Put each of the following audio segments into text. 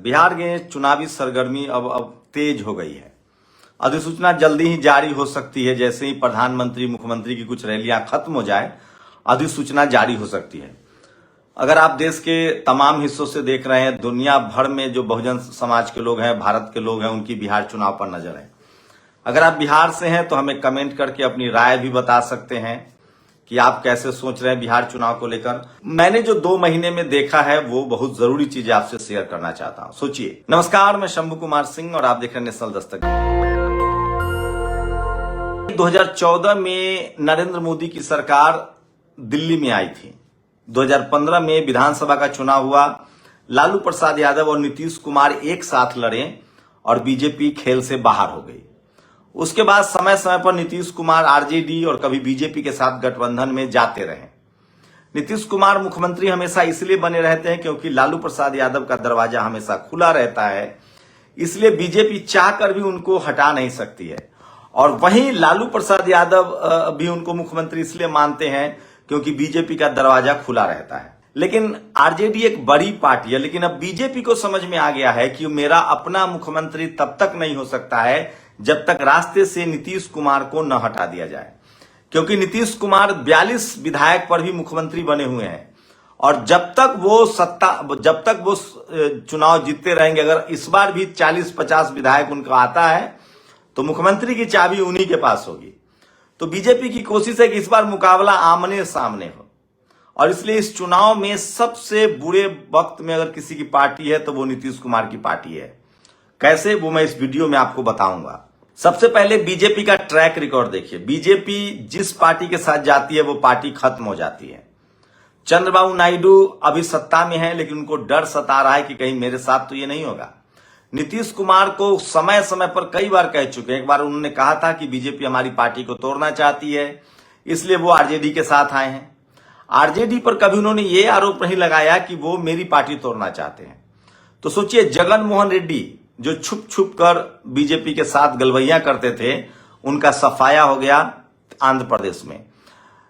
बिहार में चुनावी सरगर्मी अब तेज हो गई है। अधिसूचना जल्दी ही जारी हो सकती है। जैसे ही प्रधानमंत्री मुख्यमंत्री की कुछ रैलियां खत्म हो जाए, अधिसूचना जारी हो सकती है। अगर आप देश के तमाम हिस्सों से देख रहे हैं, दुनिया भर में जो बहुजन समाज के लोग हैं, भारत के लोग हैं, उनकी बिहार चुनाव पर नजर है। अगर आप बिहार से हैं तो हमें कमेंट करके अपनी राय भी बता सकते हैं कि आप कैसे सोच रहे हैं बिहार चुनाव को लेकर। मैंने जो 2 महीने में देखा है वो बहुत जरूरी चीजें आपसे शेयर करना चाहता हूं। सोचिए। नमस्कार, मैं शंभू कुमार सिंह और आप देख रहे हैं नेशनल दस्तक। 2014 में नरेंद्र मोदी की सरकार दिल्ली में आई थी। 2015 में विधानसभा का चुनाव हुआ। लालू प्रसाद यादव और नीतीश कुमार एक साथ लड़े और बीजेपी खेल से बाहर हो गई। उसके बाद समय समय पर नीतीश कुमार आरजेडी और कभी बीजेपी के साथ गठबंधन में जाते रहे। नीतीश कुमार मुख्यमंत्री हमेशा इसलिए बने रहते हैं क्योंकि लालू प्रसाद यादव का दरवाजा हमेशा खुला रहता है, इसलिए बीजेपी चाहकर भी उनको हटा नहीं सकती है। और वहीं लालू प्रसाद यादव भी उनको मुख्यमंत्री इसलिए मानते हैं क्योंकि बीजेपी का दरवाजा खुला रहता है। लेकिन आरजेडी एक बड़ी पार्टी है, लेकिन अब बीजेपी को समझ में आ गया है कि मेरा अपना मुख्यमंत्री तब तक नहीं हो सकता है जब तक रास्ते से नीतीश कुमार को न हटा दिया जाए। क्योंकि नीतीश कुमार 42 विधायक पर भी मुख्यमंत्री बने हुए हैं और जब तक वो चुनाव जीतते रहेंगे, अगर इस बार भी 40-50 विधायक उनका आता है तो मुख्यमंत्री की चाबी उन्हीं के पास होगी। तो बीजेपी की कोशिश है कि इस बार मुकाबला आमने सामने हो और इसलिए इस चुनाव में सबसे बुरे वक्त में अगर किसी की पार्टी है तो वो नीतीश कुमार की पार्टी है। कैसे, वो मैं इस वीडियो में आपको बताऊंगा। सबसे पहले बीजेपी का ट्रैक रिकॉर्ड देखिए। बीजेपी जिस पार्टी के साथ जाती है वो पार्टी खत्म हो जाती है। चंद्रबाबू नायडू अभी सत्ता में है, लेकिन उनको डर सता रहा है कि कहीं मेरे साथ तो ये नहीं होगा। नीतीश कुमार को समय समय पर कई बार कह चुके हैं। एक बार उन्होंने कहा था कि बीजेपी हमारी पार्टी को तोड़ना चाहती है, इसलिए वो आरजेडी के साथ आए हैं। आरजेडी पर कभी उन्होंने ये आरोप नहीं लगाया कि वो मेरी पार्टी तोड़ना चाहते हैं। तो सोचिए, जगन मोहन रेड्डी जो छुप छुप कर बीजेपी के साथ गलवैया करते थे, उनका सफाया हो गया आंध्र प्रदेश में।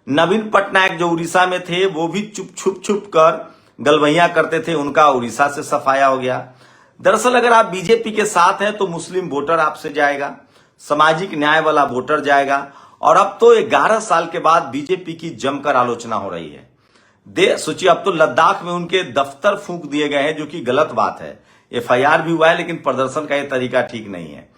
नवीन पटनायक जो उड़ीसा में थे, वो भी छुप कर गलवैया करते थे, उनका उड़ीसा से सफाया हो गया। दरअसल अगर आप बीजेपी के साथ हैं तो मुस्लिम वोटर आपसे जाएगा, सामाजिक न्याय वाला वोटर जाएगा। और अब तो 11 साल के बाद बीजेपी की जमकर आलोचना हो रही है। सोचिए, अब तो लद्दाख में उनके दफ्तर फूंक दिए गए हैं, जो कि गलत बात है। एफआईआर भी हुआ है, लेकिन प्रदर्शन का यह तरीका ठीक नहीं है।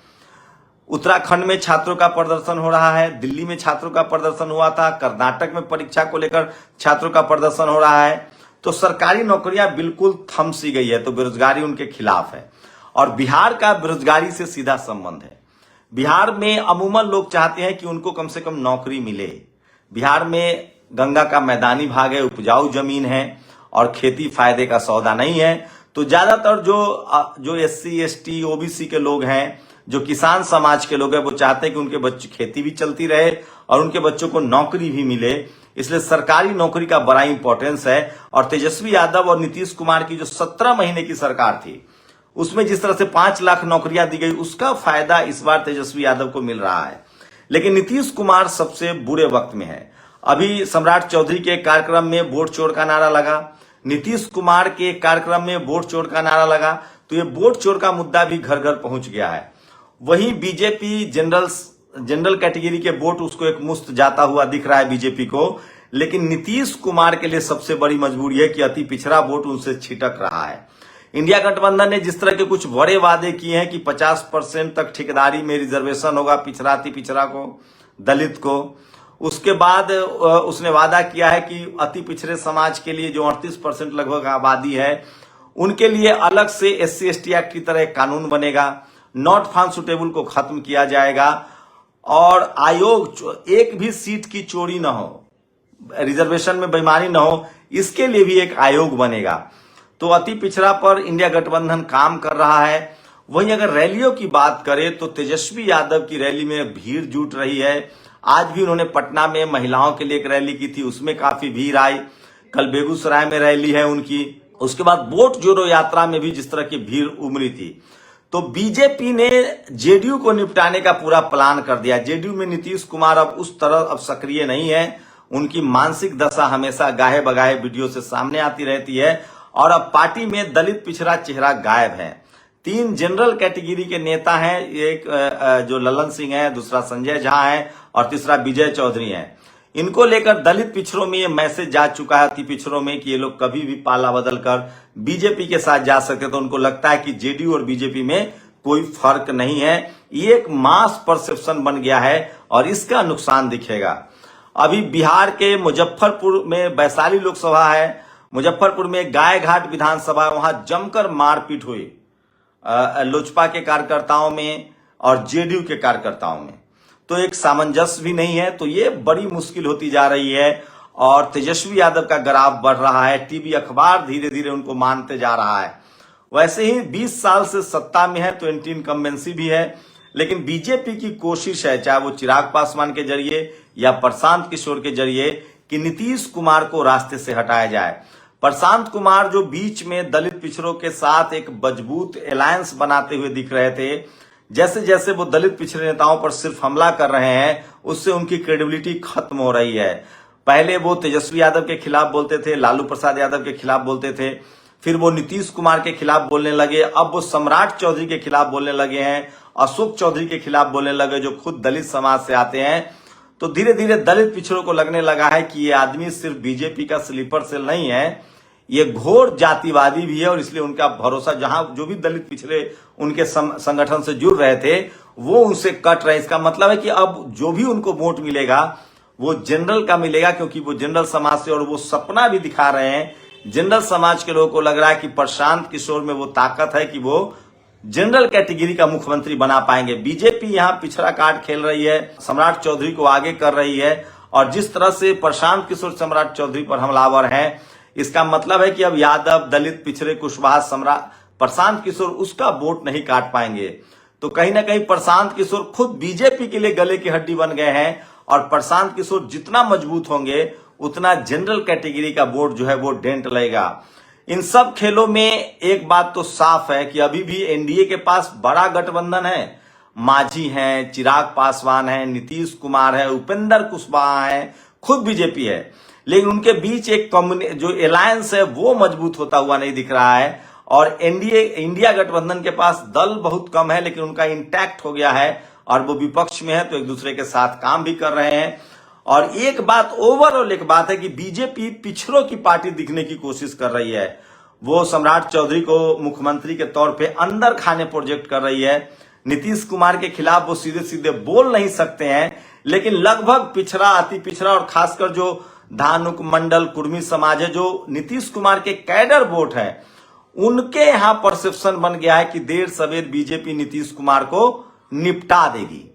उत्तराखंड में छात्रों का प्रदर्शन हो रहा है, दिल्ली में छात्रों का प्रदर्शन हुआ था, कर्नाटक में परीक्षा को लेकर छात्रों का प्रदर्शन हो रहा है। तो सरकारी नौकरियां बिल्कुल थम सी गई है, तो बेरोजगारी उनके खिलाफ है। और बिहार का बेरोजगारी से सीधा संबंध है। बिहार में अमूमन लोग चाहते हैं कि उनको कम से कम नौकरी मिले। बिहार में गंगा का मैदानी भाग है, उपजाऊ जमीन है और खेती फायदे का सौदा नहीं है। तो ज्यादातर जो एससी एसटी ओबीसी के लोग हैं, जो किसान समाज के लोग हैं, वो चाहते हैं कि उनके बच्चे खेती भी चलती रहे और उनके बच्चों को नौकरी भी मिले। इसलिए सरकारी नौकरी का बड़ा इंपॉर्टेंस है। और तेजस्वी यादव और नीतीश कुमार की जो 17 महीने की सरकार थी, उसमें जिस तरह से 5 लाख नौकरियां दी गई, उसका फायदा इस बार तेजस्वी यादव को मिल रहा है। लेकिन नीतीश कुमार सबसे बुरे वक्त में है। अभी सम्राट चौधरी के कार्यक्रम में वोट चोर का नारा लगा, नीतीश कुमार के कार्यक्रम में वोट चोर का नारा लगा, तो ये वोट चोर का मुद्दा भी घर घर पहुंच गया है। वहीं बीजेपी जनरल कैटेगरी के वोट उसको एक मुश्त जाता हुआ दिख रहा है बीजेपी को। लेकिन नीतीश कुमार के लिए सबसे बड़ी मजबूरी है कि अति पिछड़ा वोट उनसे छिटक रहा है। इंडिया गठबंधन ने जिस तरह के कुछ बड़े वादे किए हैं कि 50% तक ठेकेदारी में रिजर्वेशन होगा पिछड़ा, अति पिछड़ा को, दलित को। उसके बाद उसने वादा किया है कि अति पिछड़े समाज के लिए जो 38% लगभग आबादी है, उनके लिए अलग से एससी एसटी एक्ट की तरह एक कानून बनेगा। नॉट फाउंड सुटेबल को खत्म किया जाएगा और आयोग एक भी सीट की चोरी न हो, रिजर्वेशन में बेईमानी न हो, इसके लिए भी एक आयोग बनेगा। तो अति पिछड़ा पर इंडिया गठबंधन काम कर रहा है। वहीं अगर रैलियों की बात करें तो तेजस्वी यादव की रैली में भीड़ जुट रही है। आज भी उन्होंने पटना में महिलाओं के लिए एक रैली की थी, उसमें काफी भीड़ आई। कल बेगूसराय में रैली है उनकी। उसके बाद वोट जोड़ो यात्रा में भी जिस तरह की भीड़ उमड़ी थी। तो बीजेपी ने जेडीयू को निपटाने का पूरा प्लान कर दिया। जेडीयू में नीतीश कुमार अब उस तरह अब सक्रिय नहीं है। उनकी मानसिक दशा हमेशा गाहे बगाहे वीडियो से सामने आती रहती है और अब पार्टी में दलित पिछड़ा चेहरा गायब है। तीन जनरल कैटेगरी के नेता हैं, एक जो ललन सिंह है, दूसरा संजय झा है और तीसरा विजय चौधरी है। इनको लेकर दलित पिछड़ों में ये मैसेज जा चुका है अति पिछड़ों में कि ये लोग कभी भी पाला बदल कर बीजेपी के साथ जा सकते। तो उनको लगता है कि जेडीयू और बीजेपी में कोई फर्क नहीं है। ये एक मास परसेप्शन बन गया है और इसका नुकसान दिखेगा। अभी बिहार के मुजफ्फरपुर में वैशाली लोकसभा है, मुजफ्फरपुर में गायघाट विधानसभा, वहां जमकर मारपीट हुई लोजपा के कार्यकर्ताओं में और जेडीयू के कार्यकर्ताओं में। तो एक सामंजस्य भी नहीं है, तो ये बड़ी मुश्किल होती जा रही है और तेजस्वी यादव का ग्राफ बढ़ रहा है। टीवी अखबार धीरे धीरे उनको मानते जा रहा है। वैसे ही 20 साल से सत्ता में है तो एंटी इनकम्बेंसी भी है, लेकिन बीजेपी की कोशिश है, चाहे वो चिराग पासवान के जरिए या प्रशांत किशोर के जरिए, कि नीतीश कुमार को रास्ते से हटाया जाए। प्रशांत कुमार जो बीच में दलित पिछड़ों के साथ एक मजबूत अलायंस बनाते हुए दिख रहे थे, जैसे जैसे वो दलित पिछड़े नेताओं पर सिर्फ हमला कर रहे हैं, उससे उनकी क्रेडिबिलिटी खत्म हो रही है। पहले वो तेजस्वी यादव के खिलाफ बोलते थे, लालू प्रसाद यादव के खिलाफ बोलते थे, फिर वो नीतीश कुमार के खिलाफ बोलने लगे, अब वो सम्राट चौधरी के खिलाफ बोलने लगे हैं, अशोक चौधरी के खिलाफ बोलने लगे जो खुद दलित समाज से आते हैं। तो धीरे धीरे दलित पिछड़ों को लगने लगा है कि ये आदमी सिर्फ बीजेपी का स्लीपर सेल नहीं है, ये घोर जातिवादी भी है और इसलिए उनका भरोसा, जहां जो भी दलित पिछड़े उनके संगठन से जुड़ रहे थे वो उनसे कट रहे। इसका मतलब है कि अब जो भी उनको वोट मिलेगा वो जनरल का मिलेगा, क्योंकि वो जनरल समाज से, और वो सपना भी दिखा रहे हैं। जनरल समाज के लोगों को लग रहा है कि प्रशांत किशोर में वो ताकत है कि वो जनरल कैटेगरी का मुख्यमंत्री बना पाएंगे। बीजेपी यहां पिछड़ा कार्ड खेल रही है, सम्राट चौधरी को आगे कर रही है, और जिस तरह से प्रशांत किशोर सम्राट चौधरी पर हमलावर हैं, इसका मतलब है कि अब यादव, दलित पिछड़े, कुशवाहा, सम्राट, प्रशांत किशोर उसका वोट नहीं काट पाएंगे। तो कहीं ना कहीं प्रशांत किशोर खुद बीजेपी के लिए गले की हड्डी बन गए हैं, और प्रशांत किशोर जितना मजबूत होंगे उतना जनरल कैटेगरी का वोट जो है वो डेंट लेगा। इन सब खेलों में एक बात तो साफ है कि अभी भी एनडीए के पास बड़ा गठबंधन है। मांझी हैं, चिराग पासवान है, नीतीश कुमार है, उपेंद्र कुशवाहा है, खुद बीजेपी है, लेकिन उनके बीच एक जो अलायंस है वो मजबूत होता हुआ नहीं दिख रहा है। और एनडीए, इंडिया गठबंधन के पास दल बहुत कम है, लेकिन उनका इंटैक्ट हो गया है और वो विपक्ष में है, तो एक दूसरे के साथ काम भी कर रहे हैं। और एक बात, ओवरऑल एक बात है कि बीजेपी पिछड़ों की पार्टी दिखने की कोशिश कर रही है। वो सम्राट चौधरी को मुख्यमंत्री के तौर पे अंदर खाने प्रोजेक्ट कर रही है। नीतीश कुमार के खिलाफ वो सीधे सीधे बोल नहीं सकते हैं, लेकिन लगभग पिछड़ा, अति पिछड़ा और खासकर जो धानुक मंडल कुर्मी समाज है, जो नीतीश कुमार के कैडर वोट है, उनके यहां परसेप्शन बन गया है कि देर सवेर बीजेपी नीतीश कुमार को निपटा देगी।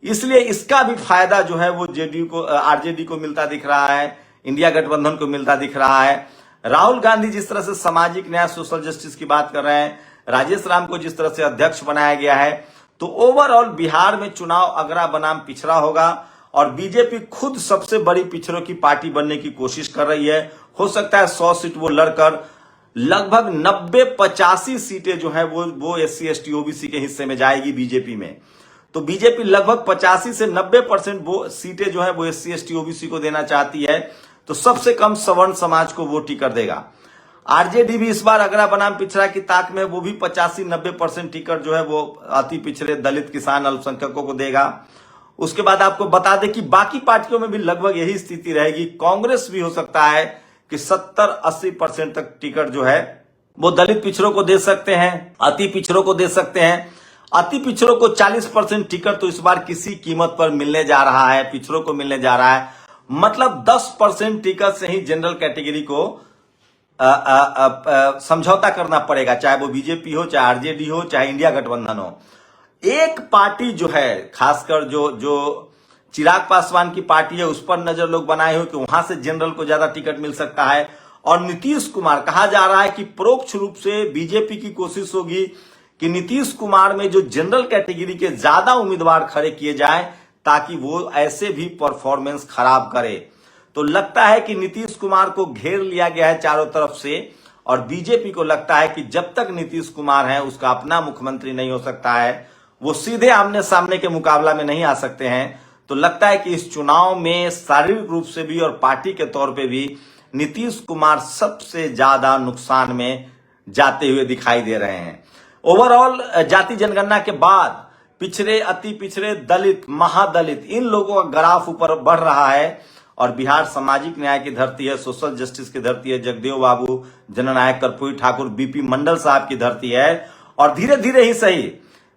इसलिए इसका भी फायदा जो है वो जेडीयू को, आरजेडी को मिलता दिख रहा है, इंडिया गठबंधन को मिलता दिख रहा है। राहुल गांधी जिस तरह से सामाजिक न्याय, सोशल जस्टिस की बात कर रहे हैं, राजेश राम को जिस तरह से अध्यक्ष बनाया गया है, तो ओवरऑल बिहार में चुनाव अगरा बनाम पिछड़ा होगा और बीजेपी खुद सबसे बड़ी पिछड़ों की पार्टी बनने की कोशिश कर रही है। हो सकता है 100 सीट वो लड़कर लगभग 90-85 सीटें जो है वो SC ST OBC के हिस्से में जाएगी बीजेपी में। तो बीजेपी लगभग 85 से 90% वो सीटें जो है वो SC ST OBC को देना चाहती है, तो सबसे कम सवर्ण समाज को वो टिकट देगा। आरजेडी भी इस बार अगरा बनाम पिछड़ा की ताक में, वो भी 85-90% टिकट जो है वो अति पिछड़े, दलित, किसान, अल्पसंख्यकों को देगा। उसके बाद आपको बता दें कि बाकी पार्टियों में भी लगभग यही स्थिति रहेगी। कांग्रेस भी हो सकता है कि 70-80% तक टिकट जो है वो दलित पिछड़ों को दे सकते हैं, अति पिछड़ों को दे सकते हैं। अति पिछड़ों को 40% टिकट तो इस बार किसी कीमत पर मिलने जा रहा है, पिछड़ों को मिलने जा रहा है। मतलब 10% टिकट से ही जनरल कैटेगरी को समझौता करना पड़ेगा, चाहे वो बीजेपी हो, चाहे आरजेडी हो, चाहे इंडिया गठबंधन हो। एक पार्टी जो है, खासकर जो चिराग पासवान की पार्टी है, उस पर नजर लोग बनाए हुए कि वहां से जनरल को ज्यादा टिकट मिल सकता है। और नीतीश कुमार, कहा जा रहा है कि परोक्ष रूप से बीजेपी की कोशिश होगी कि नीतीश कुमार में जो जनरल कैटेगरी के ज्यादा उम्मीदवार खड़े किए जाए, ताकि वो ऐसे भी परफॉर्मेंस खराब करे। तो लगता है कि नीतीश कुमार को घेर लिया गया है चारों तरफ से, और बीजेपी को लगता है कि जब तक नीतीश कुमार है उसका अपना मुख्यमंत्री नहीं हो सकता है, वो सीधे आमने सामने के मुकाबला में नहीं आ सकते हैं। तो लगता है कि इस चुनाव में शारीरिक रूप से भी और पार्टी के तौर पे भी नीतीश कुमार सबसे ज्यादा नुकसान में जाते हुए दिखाई दे रहे हैं। ओवरऑल जाति जनगणना के बाद पिछड़े, अति पिछड़े, दलित, महादलित, इन लोगों का ग्राफ ऊपर बढ़ रहा है और बिहार सामाजिक न्याय की धरती है, सोशल जस्टिस की धरती है, जगदेव बाबू, जननायक कर्पूरी ठाकुर, बीपी मंडल साहब की धरती है। और धीरे धीरे ही सही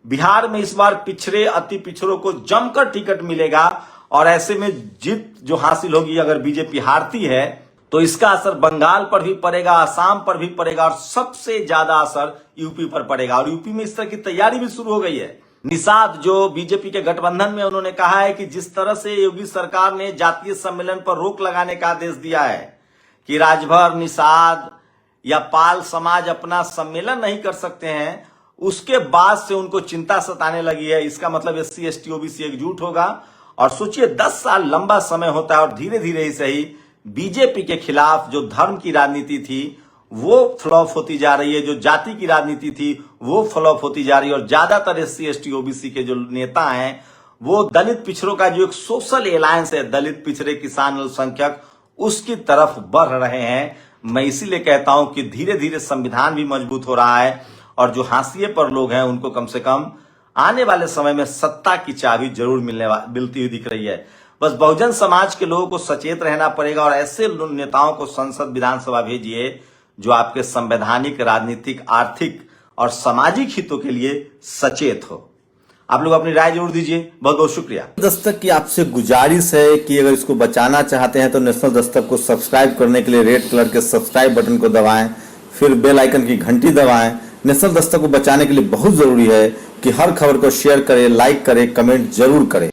बिहार में इस बार पिछड़े, अति पिछड़ों को जमकर टिकट मिलेगा और ऐसे में जीत जो हासिल होगी, अगर बीजेपी हारती है तो इसका असर बंगाल पर भी पड़ेगा, असम पर भी पड़ेगा और सबसे ज्यादा असर यूपी पर पड़ेगा। और यूपी में इस तरह की तैयारी भी शुरू हो गई है। निषाद जो बीजेपी के गठबंधन में, उन्होंने कहा है कि जिस तरह से योगी सरकार ने जातीय सम्मेलन पर रोक लगाने का आदेश दिया है कि राजभर, निषाद या पाल समाज अपना सम्मेलन नहीं कर सकते हैं, उसके बाद से उनको चिंता सताने लगी है। इसका मतलब एससी, एसटी, ओबीसी एकजुट होगा। और सोचिए 10 साल लंबा समय होता है और धीरे धीरे ही सही बीजेपी के खिलाफ जो धर्म की राजनीति थी वो फ्लॉप होती जा रही है, जो जाति की राजनीति थी वो फ्लॉप होती जा रही है। और ज्यादातर एससी, एसटी, ओबीसी के जो नेता हैं वो दलित पिछड़ों का जो एक सोशल एलायंस है, दलित, पिछड़े, किसान, अल्पसंख्यक, उसकी तरफ बढ़ रहे हैं। मैं इसीलिए कहता हूं कि धीरे धीरे संविधान भी मजबूत हो रहा है और जो हाशिए पर लोग हैं उनको कम से कम आने वाले समय में सत्ता की चाबी जरूर मिलती हुई दिख रही है। बस बहुजन समाज के लोगों को सचेत रहना पड़ेगा और ऐसे नेताओं को संसद, विधानसभा भेजिए जो आपके संवैधानिक, राजनीतिक, आर्थिक और सामाजिक हितों के लिए सचेत हो। आप लोग अपनी राय जरूर दीजिए। बहुत बहुत शुक्रिया। दस्तक की आपसे गुजारिश है कि अगर इसको बचाना चाहते हैं तो नेशनल दस्तक को सब्सक्राइब करने के लिए रेड कलर के सब्सक्राइब बटन को दबाएं, फिर बेल आइकन की घंटी दबाएं। नेशनल दस्तक को बचाने के लिए बहुत जरूरी है कि हर खबर को शेयर करें, लाइक करें, कमेंट जरूर करें।